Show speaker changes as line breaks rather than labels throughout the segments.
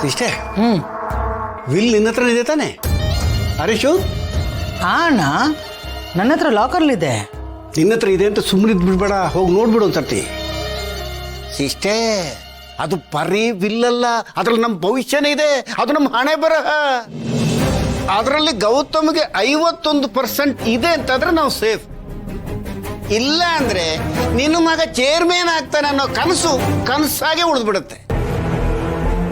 Sister will ನಿನ್ನ ಹತ್ರ ಇದೆ ತಾನೆ? ಹರೀಶು
ಅಣ್ಣ ನನ್ನ ಹತ್ರ ಲಾಕರ್ಲಿದೆ.
ನಿನ್ನ ಹತ್ರ ಇದೆ ಅಂತ ಸುಮ್ಮನೆ ಬಿಡ್ಬೇಡ, ಹೋಗಿ ನೋಡ್ಬಿಡು ಒಂದ್ಸರ್ತಿ. ಸಿಸ್ಟರ್ ಅದು ಪರಿ ವಿಲ್ಲಲ್ಲ, ಅದ್ರಲ್ಲಿ ನಮ್ಮ ಭವಿಷ್ಯನೇ ಇದೆ, ಅದು ನಮ್ಮ ಹಣೆ ಬರಹ. ಅದರಲ್ಲಿ ಗೌತಮ್ಗೆ 51% ಇದೆ ಅಂತಂದ್ರೆ ನಾವು ಸೇಫ್. ಇಲ್ಲ ಅಂದ್ರೆ ನಿನ್ನ ಮಗ ಚೇರ್ಮನ್ ಆಗ್ತಾನೆ ಅನ್ನೋ ಕನಸಾಗೆ ಉಳಿದ್ಬಿಡುತ್ತೆ.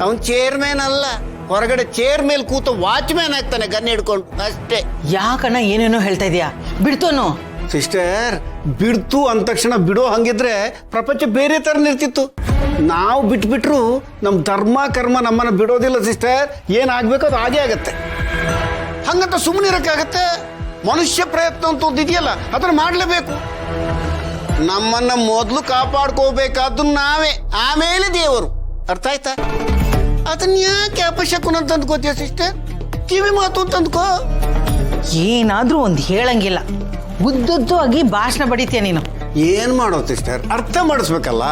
ಅವನ್ ಚೇರ್ಮನ್ ಅಲ್ಲ, ಹೊರಗಡೆ ಚೇರ್ ಮೇಲೆ ಕೂತು ವಾಚ್ಮ್ಯಾನ್ ಆಗ್ತಾನೆ ಗನ್ ಹಿಡ್ಕೊಂಡು ಅಷ್ಟೇ.
ಯಾಕಣ್ಣ ಏನೇನೋ ಹೇಳ್ತಾ ಇದೀಯಾ? ಬಿಡ್ತೋನು.
ಸಿಸ್ಟರ್ ಬಿಡ್ತು ಅಂದ ತಕ್ಷಣ ಬಿಡೋ ಹಂಗಿದ್ರೆ ಪ್ರಪಂಚ ಬೇರೆ ತರ ನಿರ್ತಿತ್ತು. ನಾವು ಬಿಟ್ಬಿಟ್ರು ನಮ್ಮ ಧರ್ಮ ಕರ್ಮ ನಮ್ಮನ್ನ ಬಿಡೋದಿಲ್ಲ ಸಿಸ್ಟರ್. ಏನಾಗ್ಬೇಕು ಅದು ಹಾಗೆ ಆಗತ್ತೆ. ಹಂಗಂತ ಸುಮ್ಮನೆ ಇರಕ್ಕಾಗತ್ತೆ? ಮನುಷ್ಯ ಪ್ರಯತ್ನ ಅಂತ ಒಂದಿದೆಯಲ್ಲ, ಅದನ್ನ ಮಾಡಲೇಬೇಕು. ನಮ್ಮನ್ನ ಮೊದಲು ಕಾಪಾಡ್ಕೋಬೇಕಾದ್ದು ನಾವೇ, ಆಮೇಲೆ ದೇವರು. ಅರ್ಥ ಆಯ್ತಾ? ಅದನ್ನ ಯಾಕೆ ಅಪಶಕುನ ಅಂತ ಅಂದ್ಕೋತೀಯ ಸಿಸ್ಟರ್? ಕಿವಿ ಮಾತು ಅಂತ ಅಂದ್ಕೋ.
ಏನಾದ್ರೂ ಒಂದು ಹೇಳಂಗಿಲ್ಲ, ಉದ್ದುದ್ದವಾಗಿ ಭಾಷಣ ಬಡಿತೀಯ ನೀನು.
ಏನ್ ಮಾಡೋ ಸಿಸ್ಟರ್, ಅರ್ಥ ಮಾಡಿಸ್ಬೇಕಲ್ಲ.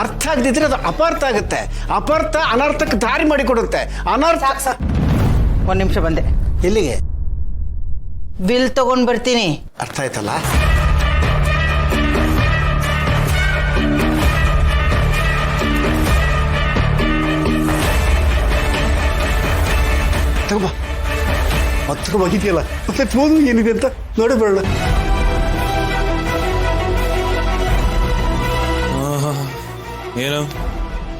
ಅರ್ಥ ಆಗದಿದ್ರೆ ಅದು ಅಪಾರ್ಥ ಆಗುತ್ತೆ. ಅಪಾರ್ಥ ಅನರ್ಥಕ್ಕೆ ದಾರಿ ಮಾಡಿಕೊಡುತ್ತೆ. ಅನರ್ಥ.
ಒಂದ್ ನಿಮಿಷ ಬಂದೆ.
ಎಲ್ಲಿಗೆ?
ಬಿಲ್ ತಗೊಂಡ್ ಬರ್ತೀನಿ.
ಅರ್ಥ ಆಯ್ತಲ್ಲ? ತಗೋಬಾ. ಹತ್ತಿರ ಹೋಗಿದೆಯಲ್ಲ, ಮತ್ತೆ ಫೋನ್ ಏನಿದೆ ಅಂತ ನೋಡಿ ಬರೋಣ.
ಏನು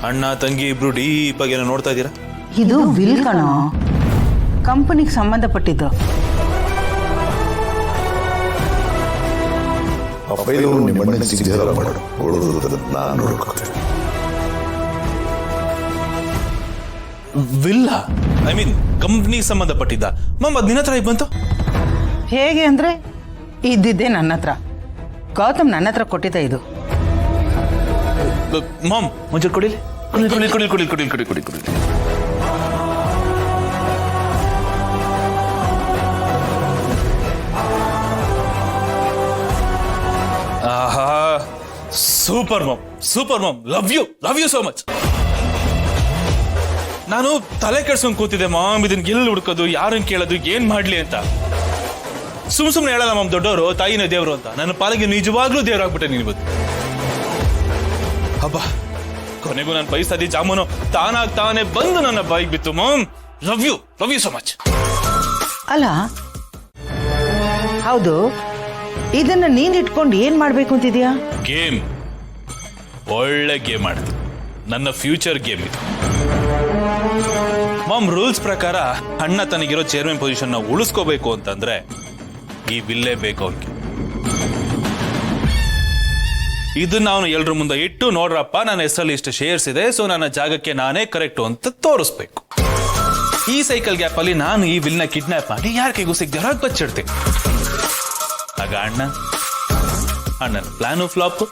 ಅಣ್ಣ ತಂಗಿ ಇಬ್ರು ಡೀಪಾಗಿ ಏನೋ ನೋಡ್ತಾ ಇದ್ದೀರಾ?
ಇದು ಬಿಲ್ ಕಣೋ, ಕಂಪನಿಗೆ ಸಂಬಂಧಪಟ್ಟಿದ್ದು.
ವಿಲ್ಲ ಐ ಮೀನ್ ಕಂಪ್ನಿಗೆ ಸಂಬಂಧಪಟ್ಟಿದ್ದ. ಮಮ್ಮ ಅದ್ ನಿನ್ನ ಹತ್ರ ಬಂತು
ಹೇಗೆ ಅಂದ್ರೆ ಇದ್ದಿದ್ದೆ ನನ್ನ ಹತ್ರ. ಗೌತಮ್ ನನ್ನ ಹತ್ರ ಕೊಟ್ಟಿದ್ದ ಇದು.
ಮಾಮ್ ಒಂಚೂರು ಕೊಡಿಲಿ. ಕೊಡಿ. ಆಹಾ, super mom, love you so much. ನಾನು ತಲೆ ಕೆಡ್ಸ್ಕೊಂಡ್ ಕೂತಿದ್ದೆ ಮಾಮ್, ಇದನ್ನ ಎಲ್ಲಿ ಹುಡ್ಕೋದು, ಯಾರನ್ನ ಕೇಳೋದು, ಏನ್ ಮಾಡ್ಲಿ ಅಂತ. ಸುಮ್ನೆ ಹೇಳಲ್ಲ ಮಾಮ್, ದೊಡ್ಡವರು ತಾಯಿನ ದೇವ್ರು ಅಂತ. ನನ್ನ ಪಾಲಿಗೆ ನಿಜವಾಗ್ಲೂ ದೇವ್ರಾಗ್ಬಿಟ್ಟೆ ನೀನು ಇವತ್ತು. ಹಬ್ಬ, ಕೊನೆಗೂ ನನ್ನ ಪೈಸಾದಿ ಜಾಮೂನು ತಾನೇ ಬಂದು ನನ್ನ ಬಾಯಿಗೆ ಬಿತ್ತು. Mom, love you so much.
ಅಲ್ಲ ಹೌದು, ಇದನ್ನ ನೀನ್ ಇಟ್ಕೊಂಡು ಏನ್ ಮಾಡ್ಬೇಕು ಅಂತಿದ್ಯಾ?
ಗೇಮ್, ಒಳ್ಳೆ ಗೇಮ್ ಆಡ್ತೀನಿ. ನನ್ನ ಫ್ಯೂಚರ್ ಗೇಮ್ ಇದು ಮಾಮ್. ರೂಲ್ಸ್ ಪ್ರಕಾರ ಅಣ್ಣ ತನಗಿರೋ ಚೇರ್ಮನ್ ಪೊಸಿಷನ್ ಉಳಿಸ್ಕೋಬೇಕು ಅಂತಂದ್ರೆ ಈ ವಿಲ್ಲೇ ಬೇಕು ಅವನಿಗೆ. ಇದನ್ನ ಅವನು ಎಲ್ರ ಮುಂದೆ ಇಟ್ಟು, ನೋಡ್ರಪ್ಪ ನನ್ನ ಹೆಸರಲ್ಲಿ ಇಷ್ಟು ಶೇರ್ಸ್ ಇದೆ, ಸೊ ನನ್ನ ಜಾಗಕ್ಕೆ ನಾನೇ ಕರೆಕ್ಟು ಅಂತ ತೋರಿಸ್ಬೇಕು. ಈ ಸೈಕಲ್ ಗ್ಯಾಪ್ ಅಲ್ಲಿ ನಾನು ಈ ವಿಲ್ನ ಕಿಡ್ನಾಪ್ ಮಾಡಿ ಯಾರ ಕೈಗೂ ಸಿಗದೆ ಹೊರಗೆ ಬಚ್ಚಿಡ್ತೀನಿ. ಆಗ ಅಣ್ಣನ ಪ್ಲಾನು ಫ್ಲಾಪ್,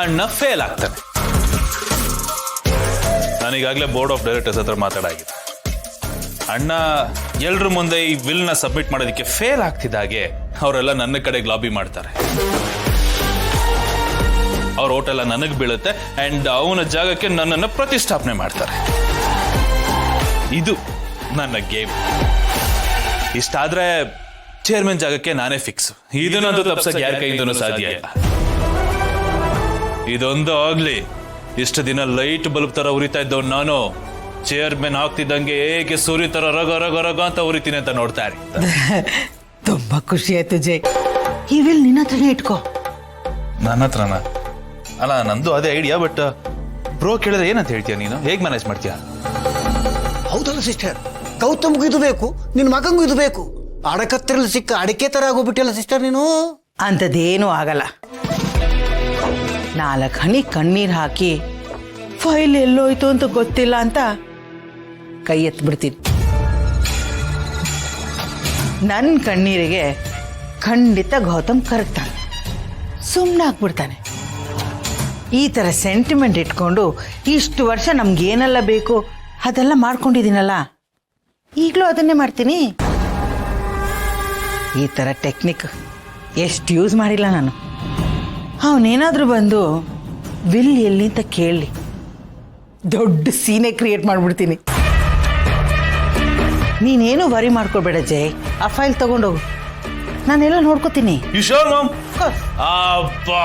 ಅಣ್ಣ ಫೇಲ್ ಆಗ್ತಾನೆ. ನಾನೀಗಾಗಲೇ ಬೋರ್ಡ್ ಆಫ್ ಡೈರೆಕ್ಟರ್ಸ್ ಹತ್ರ ಮಾತಾಡಾಗಿದೆ. ಅಣ್ಣ ಎಲ್ರ ಮುಂದೆ ಈ ವಿಲ್ನ ಸಬ್ಮಿಟ್ ಮಾಡೋದಕ್ಕೆ ಫೇಲ್ ಆಗ್ತಿದ್ದಾಗೆ ಅವರೆಲ್ಲ ನನ್ನ ಕಡೆಗೆ ಲಾಬಿ ಮಾಡ್ತಾರೆ. ಅವ್ರ ಓಟ್ ಎಲ್ಲ ನನಗೆ ಬೀಳುತ್ತೆ ಅಂಡ್ ಅವನ ಜಾಗಕ್ಕೆ ನನ್ನನ್ನು ಪ್ರತಿಷ್ಠಾಪನೆ ಮಾಡ್ತಾರೆ. ಇದು ನನ್ನ ಗೇಮ್. ಇಷ್ಟಾದ್ರೆ ಚೇರ್ಮನ್ ಜಾಗಕ್ಕೆ ನಾನೇ ಫಿಕ್ಸ್. ಇದನ್ನಂತೂ ತಪ್ಸಕ್ಕೆ ಯಾರ ಕೈಯಿಂದನೂ ಸಾಧ್ಯ ಇಲ್ಲ. ಇದೊಂದು ಆಗ್ಲಿ, ಇಷ್ಟು ದಿನ ಲೈಟ್ ಬಲ್ಬ್ ತರ ಉರಿತಾ ಇದ್ದವ್ ನಾನು ಚೇರ್ಮನ್ ಆಗ್ತಿದ್ದಂಗೆ ಹೇಗೆ ಸೂರ್ಯ ತರ ರಗ ಅಂತ ಉರಿತೀನಿ ಅಂತ ನೋಡ್ತಾ ಇರಿ.
ತುಂಬಾ ಖುಷಿ ಆಯ್ತು ಜೈ. ಈ ವಿಲ್ ನಿನ್ನ ಹತ್ರನೇ ಇಟ್ಕೋ.
ನನ್ನ ಹತ್ರನ? ಅಲ್ಲ, ನಂದು ಅದೇ ಐಡಿಯಾ. ಬಟ್ ಬ್ರೋ ಕೇಳಿದ್ರೆ ಏನಂತ ಹೇಳ್ತೀಯ ನೀನು? ಹೇಗೆ ಮ್ಯಾನೇಜ್ ಮಾಡ್ತೀಯ?
ಹೌದಲ್ಲ ಸಿಸ್ಟರ್, ಗೌತಮ್ಗೂ ಇದು ಬೇಕು, ನಿನ್ನ ಮಗಂಗೂ ಇದು ಬೇಕು. ಅಡಕತ್ತರಲ್ಲಿ ಸಿಕ್ಕ ಅಡಿಕೆ ತರ ಆಗೋಗ್ಬಿಟ್ಟಿಲ್ಲ ಸಿಸ್ಟರ್ ನೀನು.
ಅಂಥದ್ದೇನೂ ಆಗಲ್ಲ. 4 ಹನಿ ಕಣ್ಣೀರ್ ಹಾಕಿ ಫೈಲ್ ಎಲ್ಲೋಯ್ತು ಅಂತ ಗೊತ್ತಿಲ್ಲ ಅಂತ ಕೈ ಎತ್ಬಿಡ್ತೀನಿ. ನನ್ನ ಕಣ್ಣೀರಿಗೆ ಖಂಡಿತ ಗೌತಮ್ ಕರಗ್ತಾನೆ, ಸುಮ್ಮನಾಗ್ಬಿಡ್ತಾನೆ. ಈ ಥರ ಸೆಂಟಿಮೆಂಟ್ ಇಟ್ಕೊಂಡು ಇಷ್ಟು ವರ್ಷ ನಮ್ಗೇನೆಲ್ಲ ಬೇಕು ಅದೆಲ್ಲ ಮಾಡ್ಕೊಂಡಿದ್ದೀನಲ್ಲ, ಈಗಲೂ ಅದನ್ನೇ ಮಾಡ್ತೀನಿ. ಈ ಥರ ಟೆಕ್ನಿಕ್ ಎಷ್ಟು ಯೂಸ್ ಮಾಡಿಲ್ಲ ನಾನು. ಅವನೇನಾದರೂ ಬಂದು ವಿಲ್ ಎಲ್ಲಿ ಅಂತ ಕೇಳಲಿ, ದೊಡ್ಡ ಸೀನೆ ಕ್ರಿಯೇಟ್ ಮಾಡಿಬಿಡ್ತೀನಿ. ನೀನೇನು ವರಿ ಮಾಡ್ಕೊಬೇಡ ಜಯ್, ಆ ಫೈಲ್ ತಗೊಂಡೋಗು, ನಾನೆಲ್ಲ ನೋಡ್ಕೋತೀನಿ.
You sure mom? ಅಬ್ಬಾ,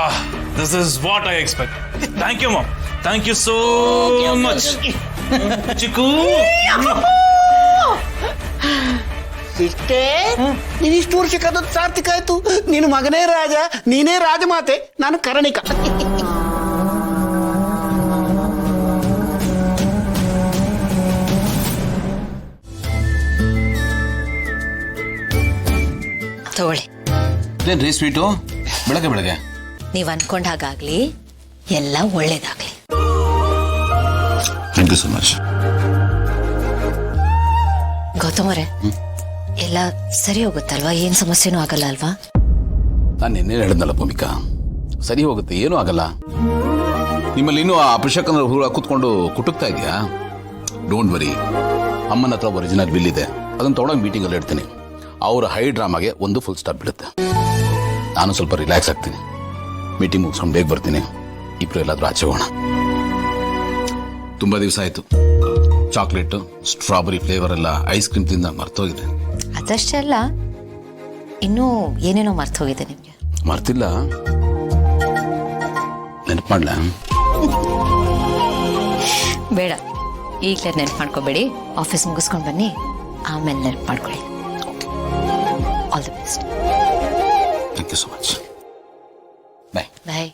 this is what I expect. Thank you mom, thank you so much. Chikku,
ಇಷ್ಟೇ ನೀನು ಇಷ್ಟು ವರ್ಷ ಕದದ್ದು ಸಾರ್ಥಕ ಆಯ್ತು. ನೀನು ಮಗನೇ ರಾಜ, ನೀನೇ ರಾಜಮಾತೆ, ನಾನು ಕರಣಿಕ.
ತಗೊಳ್ಳಿ.
ಏನ್ರಿ ಸ್ವೀಟು ಬೆಳಗ್ಗೆ ಬೆಳಗ್ಗೆ?
ನೀವ್ ಅನ್ಕೊಂಡ ಹಾಗಾಗ್ಲಿ, ಎಲ್ಲ ಒಳ್ಳೇದಾಗ್ಲಿ.
Thank you so much.
Gautam ಅವರೇ, ಎಲ್ಲ ಸರಿ ಹೋಗುತ್ತಲ್ವಾ? ಏನ್ ಸಮಸ್ಯೆನೂ ಆಗಲ್ಲ ಅಲ್ವಾ?
ನಾನು ನಿನ್ನೆ ಹೇಳಿದ್ನಲ್ಲ ಭೂಮಿಕಾ, ಸರಿ ಹೋಗುತ್ತೆ, ಏನೂ ಆಗಲ್ಲ. ನಿಮ್ಮಲ್ಲಿ ಇನ್ನೂ ಆ ಅಪಶಕನ ಹುಳ ಕೂತ್ಕೊಂಡು ಕುಟುಕ್ತಾ ಇದೆಯಾ? ಡೋಂಟ್ ವರಿ, ಅಮ್ಮನ ಹತ್ರ ಒರಿಜಿನಲ್ ಬಿಲ್ ಇದೆ, ಅದನ್ನು ತೊಗೊಂಡೋಗಿ ಮೀಟಿಂಗಲ್ಲಿ ಇಡ್ತೀನಿ. ಅವರ ಹೈ ಡ್ರಾಮಾಗೆ ಒಂದು ಫುಲ್ ಸ್ಟಾಪ್ ಬೀಳುತ್ತೆ. ನಾನು ಸ್ವಲ್ಪ ರಿಲ್ಯಾಕ್ಸ್ ಆಗ್ತೀನಿ, ಮೀಟಿಂಗ್ ಮುಗಿಸ್ಕೊಂಡು ಬೇಗ ಬರ್ತೀನಿ. ಇಬ್ರು ಎಲ್ಲಾದ್ರೂ ಆಚೆ ಹೋಗೋಣ. ತುಂಬಾ ದಿವಸ ಆಯ್ತು ಚಾಕ್ಲೇಟ್ ಸ್ಟ್ರಾಬೆರಿ ಫ್ಲೇವರ್ ಎಲ್ಲ ಐಸ್ ಕ್ರೀಮ್ ತಿಂದ ಮರ್ತೋಗಿದೆ.
ಅದಷ್ಟೇ ಅಲ್ಲ, ಇನ್ನೂ ಏನೇನೋ ಮರ್ತು ಹೋಗಿದೆ ನಿಮ್ಗೆ.
ಮರ್ತಿಲ್ಲ, ನೆನಪು ಮಾಡ್ಲ?
ಬೇಡ, ಈಗಲೇ ನೆನ್ಪು ಮಾಡ್ಕೋಬೇಡಿ. ಆಫೀಸ್ ಮುಗಿಸ್ಕೊಂಡು ಬನ್ನಿ, ಆಮೇಲೆ ನೆನ್ಪು ಮಾಡ್ಕೊಳ್ಳಿ. All the best.
Thank you so much. Bye.
Bye.